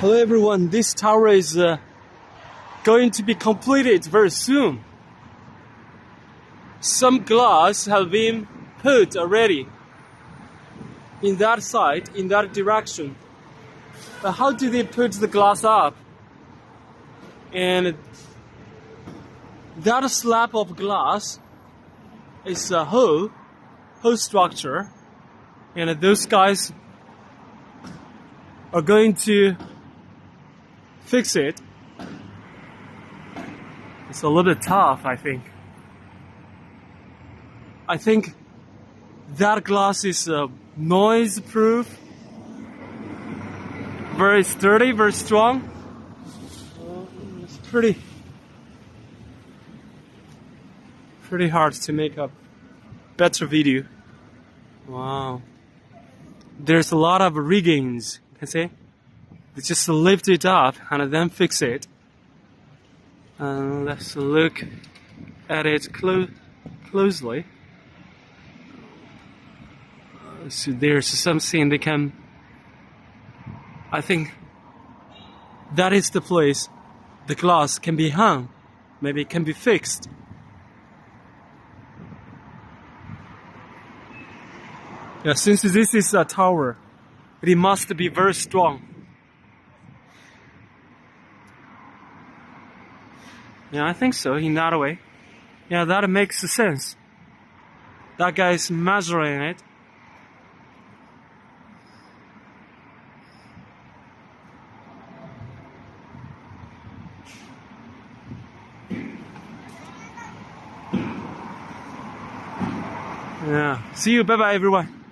Hello everyone, this tower is going to be completed very soon. Some glass have been put already in that side, in that direction. But how do they put the glass up? And that slab of glass is a whole structure, and those guys are going to fix it. It's a little bit tough, I think. I think that glass is noise proof, very sturdy, very strong. It's pretty hard to make a better video. Wow. There's a lot of riggings, you can see? They just lift it up and then fix it. Let's look at it closely. So there's something they can... I think that is the place the glass can be hung. Maybe it can be fixed. Yeah, since this is a tower, it must be very strong. Yeah, I think so, in that way. Yeah, that makes sense. That guy is measuring it. Yeah. See you. Bye-bye, everyone.